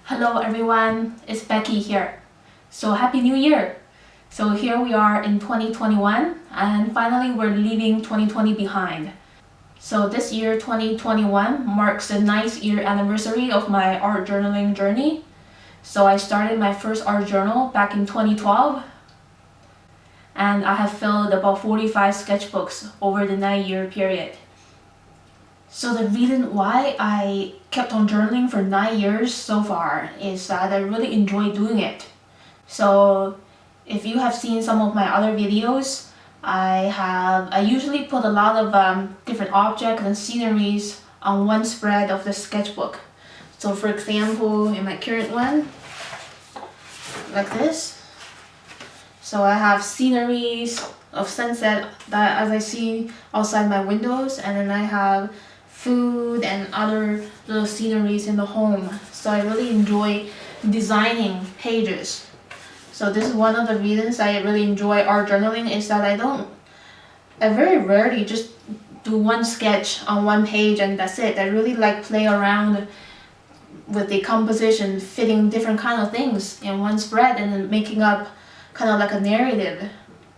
Hello everyone, it's Becky here. So Happy New Year! So here we are in 2021 and finally we're leaving 2020 behind. So this year 2021 marks the 9th year anniversary of my art journaling journey. So I started my first art journal back in 2012 and I have filled about 45 sketchbooks over the 9-year period. So the reason why I kept on journaling for 9 years so far is that I really enjoy doing it. So if you have seen some of my other videos, I usually put a lot of different objects and sceneries on one spread of the sketchbook. So for example, in my current one, like this. So I have sceneries of sunset that as I see outside my windows, and then I have food and other little sceneries in the home. So I really enjoy designing pages. So this is one of the reasons I really enjoy art journaling, is that I very rarely just do one sketch on one page and that's it. I really like play around with the composition, fitting different kind of things in one spread and then making up kind of like a narrative,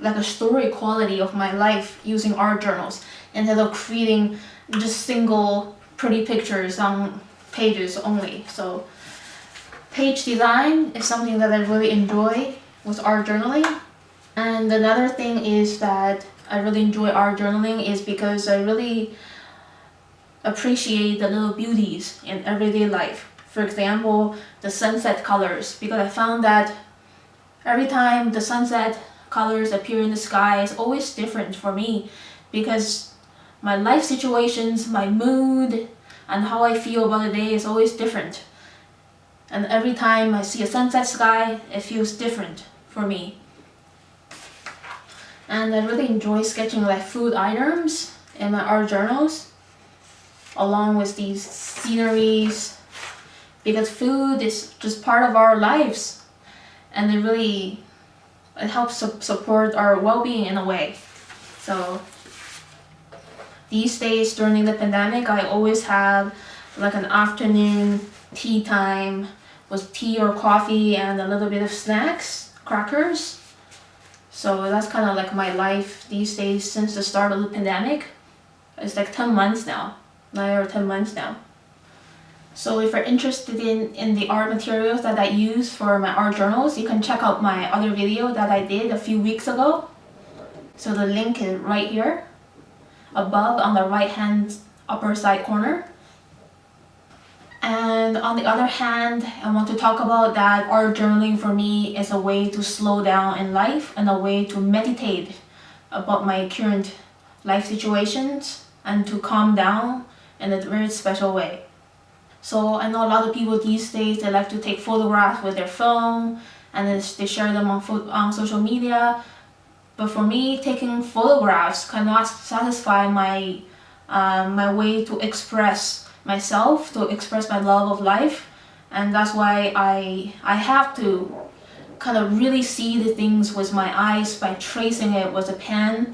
like a story quality of my life using art journals, instead of creating just single pretty pictures on pages only. So page design is something that I really enjoy with art journaling. And another thing is that I really enjoy art journaling is because I really appreciate the little beauties in everyday life. For example, the sunset colors, because I found that every time the sunset colors appear in the sky, it's always different for me, because my life situations, my mood, and how I feel about the day is always different. And every time I see a sunset sky, it feels different for me. And I really enjoy sketching like food items in my art journals, along with these sceneries, because food is just part of our lives, and it helps support our well-being in a way. So these days during the pandemic, I always have like an afternoon tea time with tea or coffee and a little bit of snacks, crackers. So that's kind of like my life these days since the start of the pandemic. It's like 10 months now, 9 or 10 months now. So if you're interested in the art materials that I use for my art journals, you can check out my other video that I did a few weeks ago. So the link is right here above on the right hand upper side corner. And on the other hand, I want to talk about that art journaling for me is a way to slow down in life and a way to meditate about my current life situations and to calm down in a very special way. So I know a lot of people these days, they like to take photographs with their phone and then they share them on social media. But for me, taking photographs cannot satisfy my way to express myself, to express my love of life. And that's why I have to kind of really see the things with my eyes by tracing it with a pen,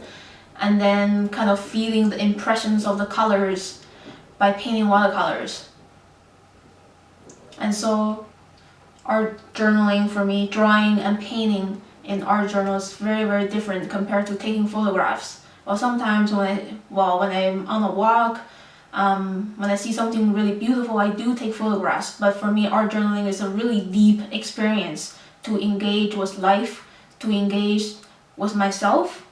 and then kind of feeling the impressions of the colors by painting watercolors. And so art journaling for me, drawing and painting in art journals is very, very different compared to taking photographs. Well, sometimes when I'm on a walk, when I see something really beautiful, I do take photographs. But for me, art journaling is a really deep experience to engage with life, to engage with myself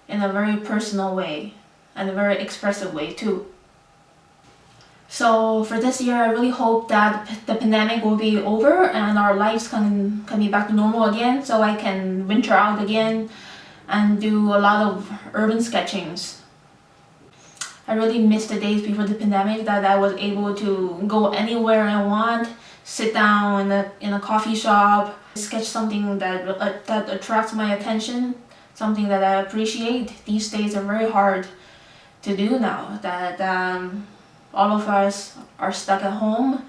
in a very personal way and a very expressive way too. So for this year, I really hope that the pandemic will be over and our lives can be back to normal again, so I can venture out again and do a lot of urban sketchings. I really miss the days before the pandemic that I was able to go anywhere I want, sit down in a coffee shop, sketch something that attracts my attention, something that I appreciate. These days are very hard to do now that all of us are stuck at home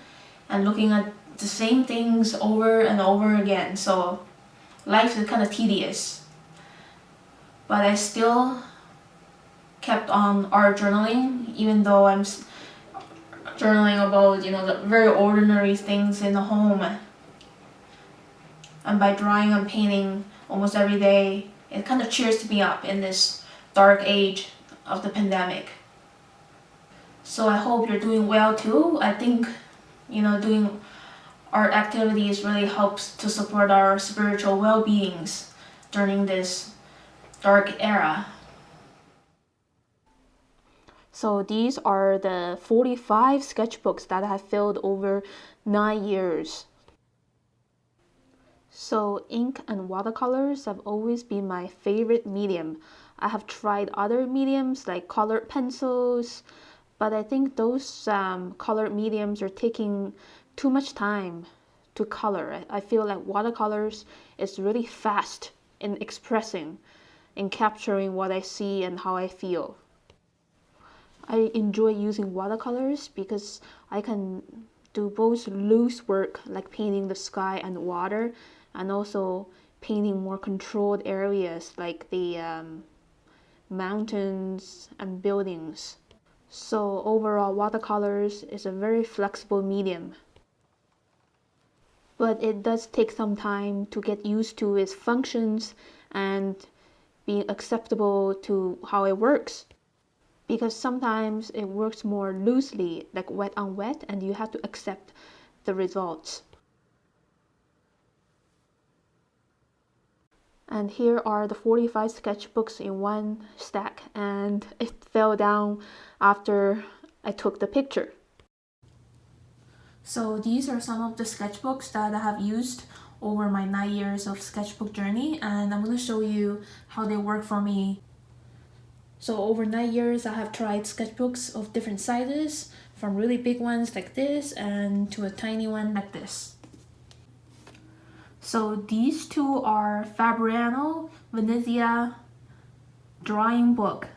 and looking at the same things over and over again. So life is kind of tedious. But I still kept on art journaling, even though journaling about, the very ordinary things in the home. And by drawing and painting almost every day, it kind of cheers me up in this dark age of the pandemic. So I hope you're doing well too. I think, doing art activities really helps to support our spiritual well-beings during this dark era. So these are the 45 sketchbooks that I have filled over 9 years. So ink and watercolors have always been my favorite medium. I have tried other mediums like colored pencils, but I think those colored mediums are taking too much time to color. I feel like watercolors is really fast in expressing, in capturing what I see and how I feel. I enjoy using watercolors because I can do both loose work like painting the sky and water, and also painting more controlled areas like the mountains and buildings. So overall, watercolors is a very flexible medium. But it does take some time to get used to its functions and being acceptable to how it works. Because sometimes it works more loosely, like wet on wet, and you have to accept the results. And here are the 45 sketchbooks in one stack, and it fell down after I took the picture. So these are some of the sketchbooks that I have used over my 9 years of sketchbook journey, and I'm going to show you how they work for me. So over 9 years, I have tried sketchbooks of different sizes, from really big ones like this and to a tiny one like this. So these two are Fabriano Venezia drawing book,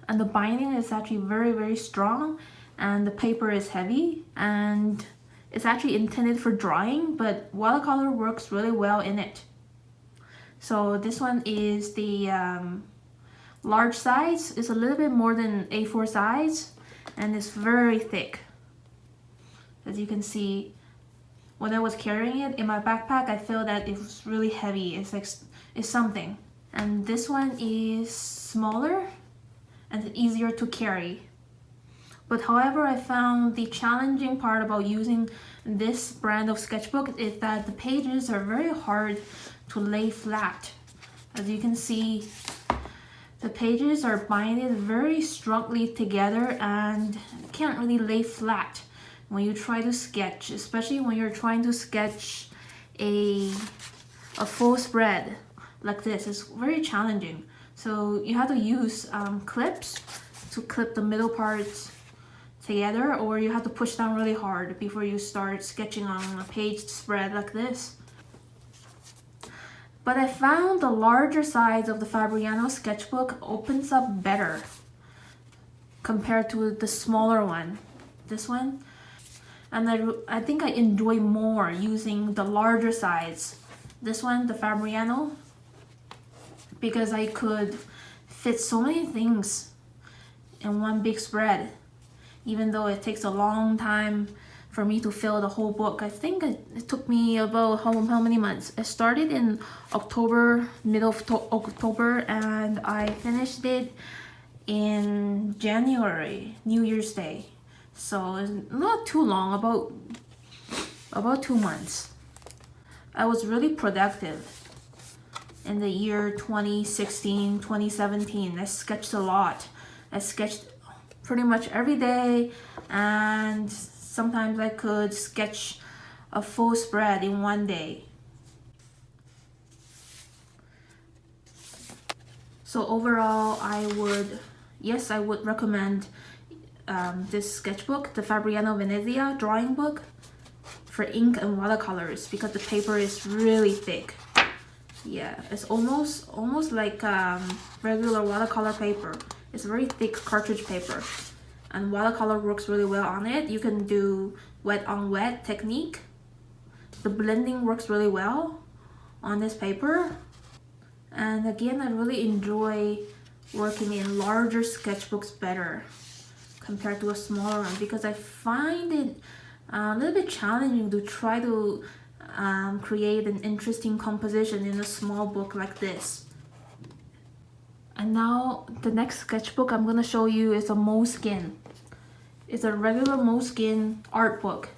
and the binding is actually very, very strong, and the paper is heavy, and it's actually intended for drawing, but watercolor works really well in it. So this one is the large size. It's a little bit more than A4 size, and it's very thick. As you can see, when I was carrying it in my backpack, I feel that it was really heavy. It's something. And this one is smaller and easier to carry. But however, I found the challenging part about using this brand of sketchbook is that the pages are very hard to lay flat. As you can see, the pages are binded very strongly together and can't really lay flat when you try to sketch, especially when you're trying to sketch a full spread like this. It's very challenging. So you have to use clips to clip the middle parts together, or you have to push down really hard before you start sketching on a page spread like this. But I found the larger size of the Fabriano sketchbook opens up better compared to the smaller one, this one. And I think I enjoy more using the larger size, this one, the Fabriano, because I could fit so many things in one big spread, even though it takes a long time for me to fill the whole book. I think it took me about how many months? I started in October, middle of October, and I finished it in January, New Year's Day. So it's not too long, about 2 months. I was really productive in the year 2016, 2017. I sketched a lot. I sketched pretty much every day, and sometimes I could sketch a full spread in one day. So overall, I would recommend this sketchbook, the Fabriano Venezia drawing book, for ink and watercolors, because the paper is really thick. Yeah, it's almost like regular watercolor paper. It's very thick cartridge paper, and watercolor works really well on it. You can do wet on wet technique. The blending works really well on this paper. And again, I really enjoy working in larger sketchbooks better. compared to a smaller one, because I find it a little bit challenging to try to create an interesting composition in a small book like this. And now the next sketchbook I'm gonna show you is a Moleskine. It's a regular Moleskine art book,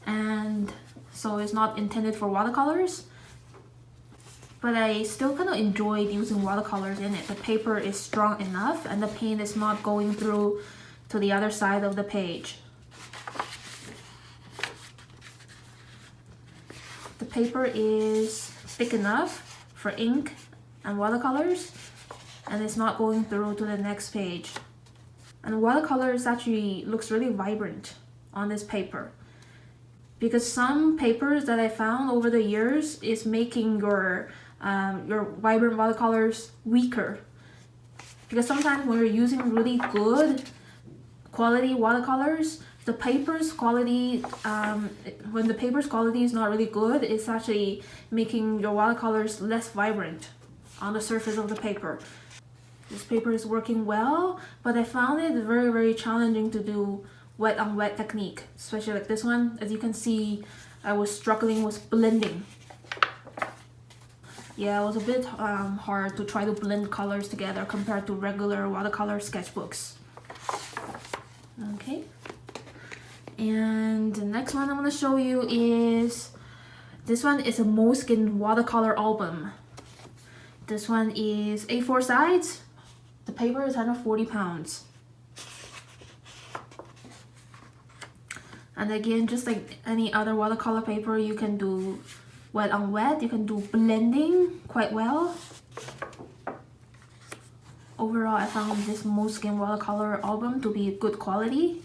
and so it's not intended for watercolors, but I still kind of enjoyed using watercolors in it. The paper is strong enough and the paint is not going through to the other side of the page. The paper is thick enough for ink and watercolors, and it's not going through to the next page. And watercolors actually looks really vibrant on this paper, because some papers that I found over the years is making your vibrant watercolors weaker. Because sometimes when you're using really good quality watercolors, the paper's quality, when the paper's quality is not really good, it's actually making your watercolors less vibrant on the surface of the paper. This paper is working well, but I found it very, very challenging to do wet on wet technique, especially like this one. As you can see, I was struggling with blending. Yeah, it was a bit hard to try to blend colors together compared to regular watercolor sketchbooks. Okay. And the next one I'm going to show you is, this one is a Moleskine watercolor album. This one is A4 size. The paper is 140 pounds. And again, just like any other watercolor paper, you can do wet on wet, you can do blending quite well. Overall, I found this Moleskine watercolor album to be good quality,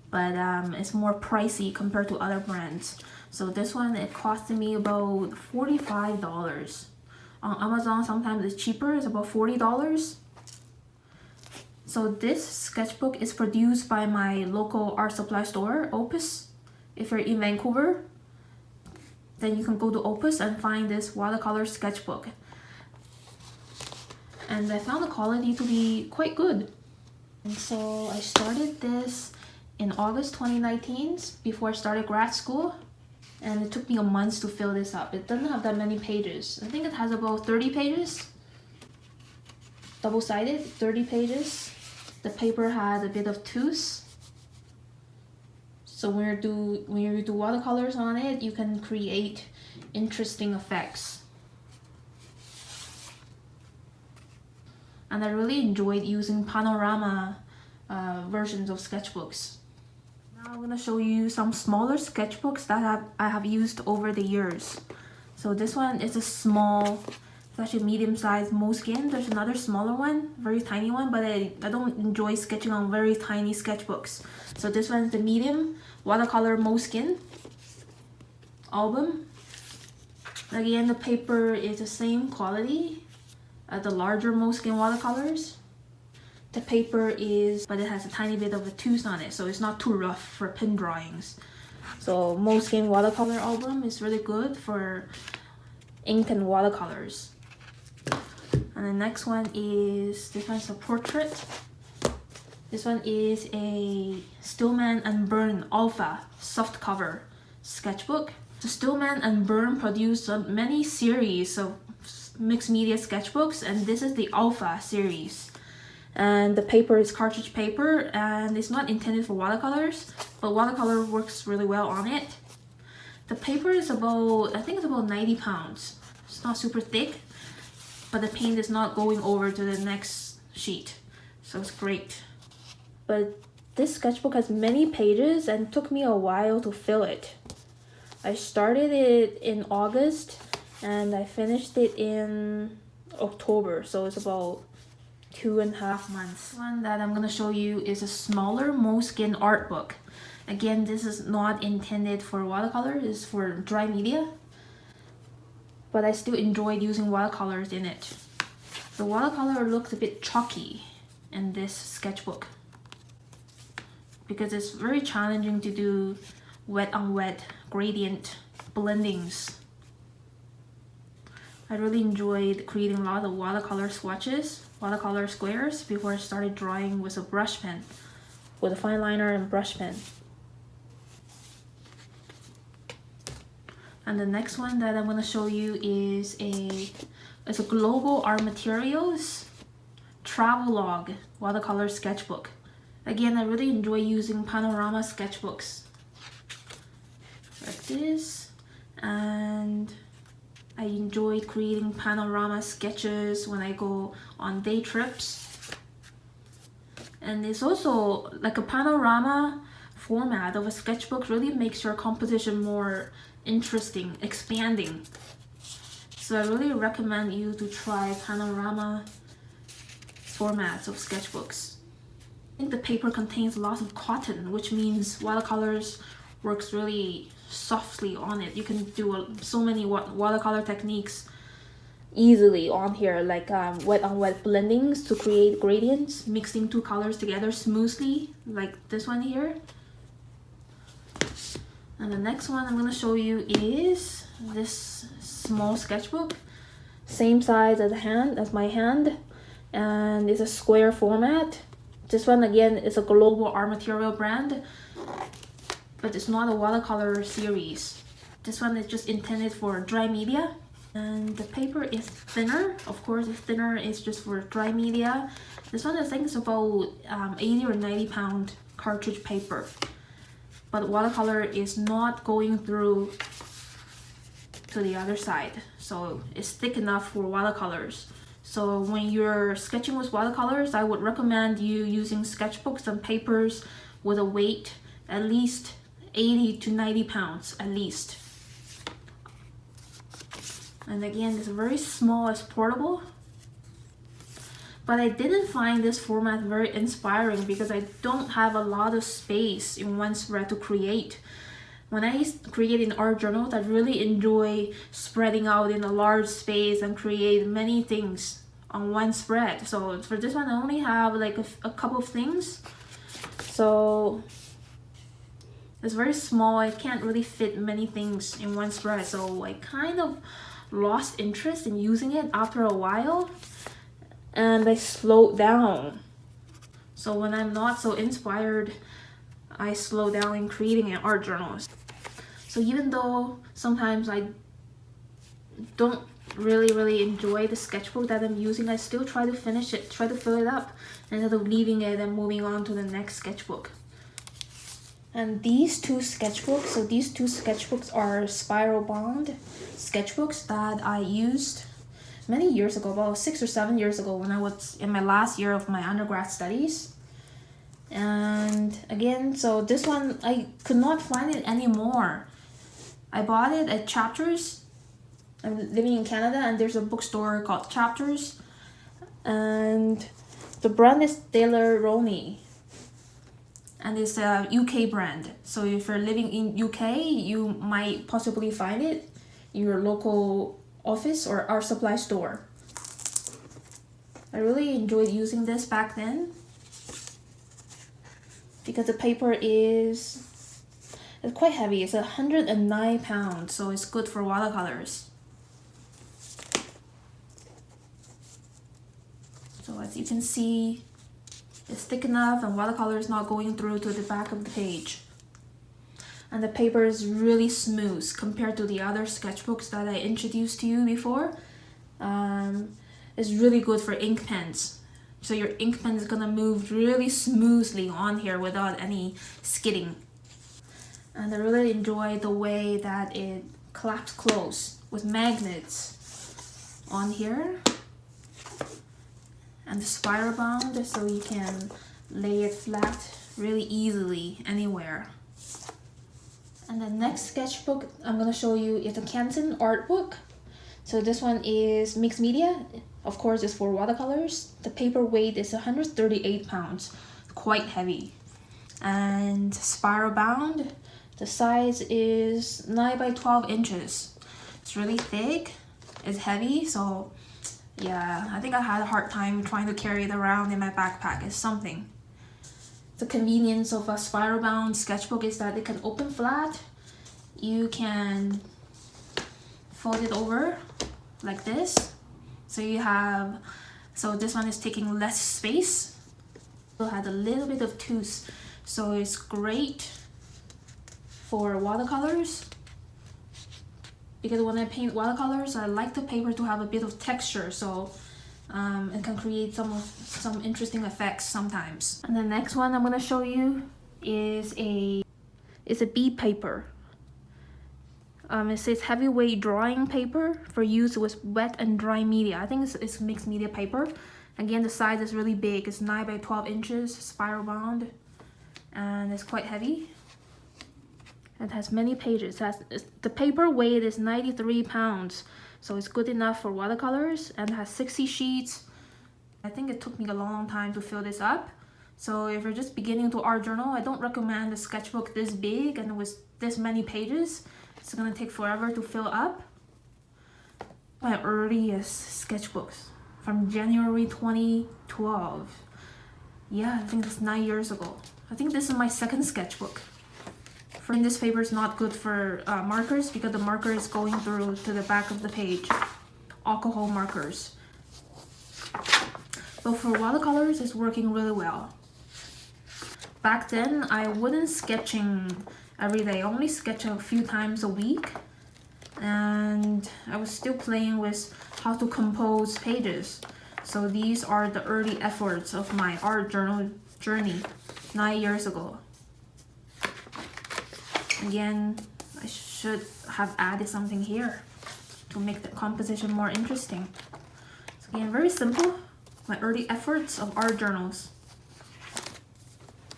but it's more pricey compared to other brands. So this one, it costed me about $45. On Amazon, sometimes it's cheaper, it's about $40. So this sketchbook is produced by my local art supply store, Opus. If you're in Vancouver, then you can go to Opus and find this watercolor sketchbook. And I found the quality to be quite good. And so I started this in August 2019, before I started grad school. And it took me a month to fill this up. It doesn't have that many pages. I think it has about 30 pages. Double-sided, 30 pages. The paper had a bit of tooth. So when you do watercolors on it, you can create interesting effects. And I really enjoyed using panorama versions of sketchbooks. Now I'm gonna show you some smaller sketchbooks that I have used over the years. So this one is a small, it's actually medium-sized Moleskine. There's another smaller one, very tiny one, but I don't enjoy sketching on very tiny sketchbooks. So this one is the medium watercolor Moleskine album. Again, the paper is the same quality as the larger Moleskine watercolors. The paper is, but it has a tiny bit of a tooth on it, so it's not too rough for pen drawings. So Moleskine watercolor album is really good for ink and watercolors. And the next one is, this one's a portrait. This one is a Stillman and Byrne Alpha softcover sketchbook. So Stillman and Byrne produced many series of mixed media sketchbooks, and this is the Alpha series. And the paper is cartridge paper, and it's not intended for watercolors, but watercolor works really well on it. The paper is about, I think it's about 90 pounds. It's not super thick, but the paint is not going over to the next sheet, so it's great. But this sketchbook has many pages and took me a while to fill it. I started it in August and I finished it in October, so it's about 2.5 months. One that I'm gonna show you is a smaller Moleskine art book. Again, this is not intended for watercolors, it's for dry media, but I still enjoyed using watercolors in it. The watercolor looks a bit chalky in this sketchbook because it's very challenging to do wet on wet gradient blendings. I really enjoyed creating a lot of watercolor swatches, watercolor squares before I started drawing with a brush pen, with a fine liner and brush pen. And the next one that I'm going to show you is a global art materials travelogue watercolor sketchbook. Again, I really enjoy using panorama sketchbooks like this, and I enjoyed creating panorama sketches when I go on day trips. And it's also like a panorama format of a sketchbook really makes your composition more interesting, expanding. So I really recommend you to try panorama formats of sketchbooks. I think the paper contains lots of cotton, which means watercolors works really softly on it. You can do so many watercolor techniques easily on here, like wet on wet blendings to create gradients, mixing two colors together smoothly, like this one here. And the next one I'm going to show you is this small sketchbook, same size as my hand, and it's a square format. This one again is a global art material brand, but it's not a watercolor series. This one is just intended for dry media, and the paper is thinner. Of course, it's thinner. It's just for dry media. This one I think is about 80 or 90 pound cartridge paper, but watercolor is not going through to the other side, so it's thick enough for watercolors. So when you're sketching with watercolors, I would recommend you using sketchbooks and papers with a weight at least 80 to 90 pounds at least. And again, it's very small, it's portable. But I didn't find this format very inspiring because I don't have a lot of space in one spread to create. When I create in art journals, I really enjoy spreading out in a large space and create many things on one spread. So for this one, I only have like a couple of things. So it's very small. I can't really fit many things in one spread. So I kind of lost interest in using it after a while, and I slowed down. So when I'm not so inspired, I slow down in creating an art journal. So even though sometimes I don't really enjoy the sketchbook that I'm using, I still try to finish it, try to fill it up instead of leaving it and moving on to the next sketchbook. And these two sketchbooks are spiral bound sketchbooks that I used many years ago, about 6 or 7 years ago, when I was in my last year of my undergrad studies. And again, so this one I could not find it anymore. I bought it at Chapters. I'm living in Canada, and there's a bookstore called Chapters, and the brand is Daler-Rowney, and it's a UK brand. So if you're living in UK, you might possibly find it in your local office or art supply store. I really enjoyed using this back then because the paper it's quite heavy. It's 109 pounds, so it's good for watercolors. So as you can see, it's thick enough and watercolor is not going through to the back of the page. And the paper is really smooth compared to the other sketchbooks that I introduced to you before. It's really good for ink pens. So your ink pen is gonna move really smoothly on here without any skidding. And I really enjoy the way that it claps close with magnets on here. And the spiral bound, so you can lay it flat really easily anywhere. And the next sketchbook I'm gonna show you is a Canson art book. So this one is mixed media. Of course, it's for watercolors. The paper weight is 138 pounds, quite heavy. And spiral bound, the size is 9 by 12 inches. It's really thick, it's heavy, so yeah, I think I had a hard time trying to carry it around in my backpack. It's something. The convenience of a spiral bound sketchbook is that it can open flat. You can fold it over like this. So you have, so this one is taking less space. It had a little bit of tooth, so it's great for watercolors. Because when I paint watercolors, I like the paper to have a bit of texture, so it can create some interesting effects sometimes. And the next one I'm gonna show you is a bead paper. It says heavyweight drawing paper for use with wet and dry media. I think it's mixed media paper. Again, the size is really big. It's 9 by 12 inches, spiral bound, and it's quite heavy. It has many pages. The paper weight is 93 pounds, so it's good enough for watercolors, and has 60 sheets. I think it took me a long time to fill this up. So if you're just beginning to art journal, I don't recommend a sketchbook this big and with this many pages. It's gonna take forever to fill up. My earliest sketchbooks from January 2012. Yeah, I think that's 9 years ago. I think this is my second sketchbook. This paper is not good for markers because the marker is going through to the back of the page. Alcohol markers. But for watercolors, it's working really well. Back then, I wasn't sketching every day. I only sketch a few times a week. And I was still playing with how to compose pages. So these are the early efforts of my art journal journey 9 years ago. Again, I should have added something here to make the composition more interesting. So again, very simple. My early efforts of art journals.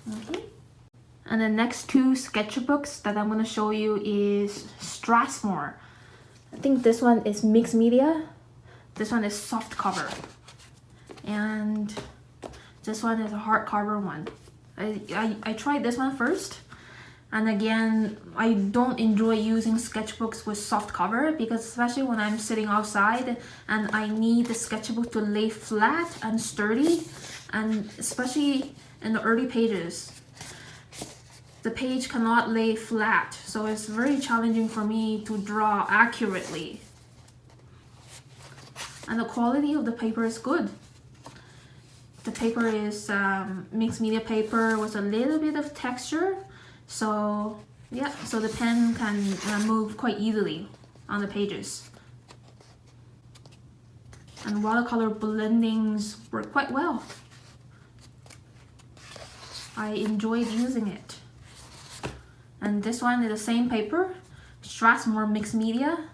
Okay. And the next two sketchbooks that I'm going to show you is Strathmore. I think this one is mixed media. This one is soft cover. And this one is a hardcover one. I tried this one first. And again, I don't enjoy using sketchbooks with soft cover because especially when I'm sitting outside and I need the sketchbook to lay flat and sturdy, and especially in the early pages, the page cannot lay flat, so it's very challenging for me to draw accurately. And the quality of the paper is good. The paper is mixed media paper with a little bit of texture. So yeah, so the pen can move quite easily on the pages. And watercolor blendings work quite well. I enjoyed using it. And this one is the same paper, Strathmore mixed media.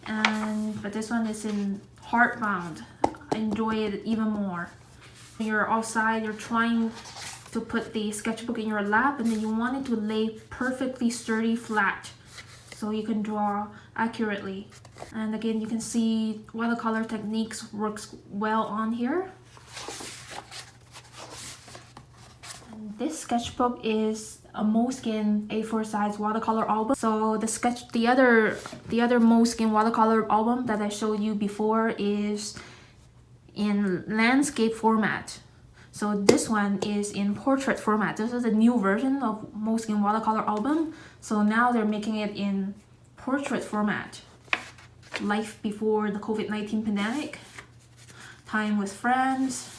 But this one is in hardbound. I enjoy it even more. When you're outside, you're trying to put the sketchbook in your lap and then you want it to lay perfectly sturdy flat so you can draw accurately. And again, you can see watercolor techniques works well on here. And this sketchbook is a Moleskine A4 size watercolor album. So the other Moleskine watercolor album that I showed you before is in landscape format. So this one is in portrait format. This is a new version of Moleskine watercolor album. So now they're making it in portrait format. Life before the COVID-19 pandemic. Time with friends.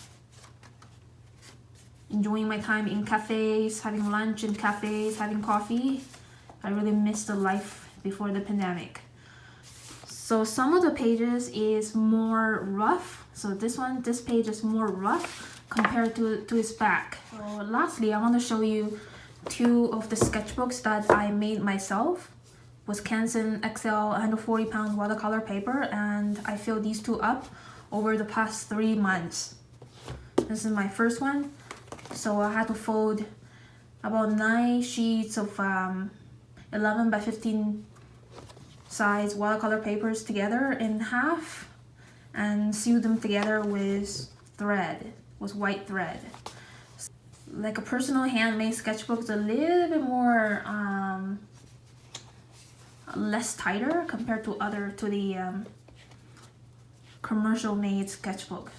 Enjoying my time in cafes, having lunch in cafes, having coffee. I really miss the life before the pandemic. So some of the pages is more rough. So this page is more rough compared to its back. So lastly, I want to show you two of the sketchbooks that I made myself with Canson XL 140 pound watercolor paper, and I filled these two up over the past 3 months. This is my first one. So I had to fold about 9 sheets of 11 by 15 size watercolor papers together in half and sew them together with thread, with white thread. Like a personal handmade sketchbook is a little bit more less tighter compared to the commercial made sketchbook.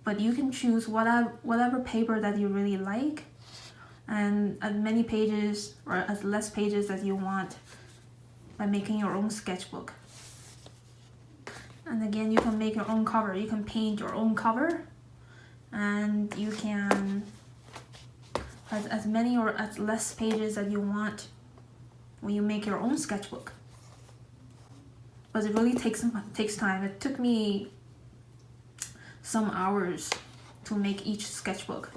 But you can choose whatever paper that you really like and as many pages or as less pages as you want by making your own sketchbook. And again, you can make your own cover. You can paint your own cover, and you can have as many or as less pages as you want when you make your own sketchbook. But it really takes time. It took me some hours to make each sketchbook.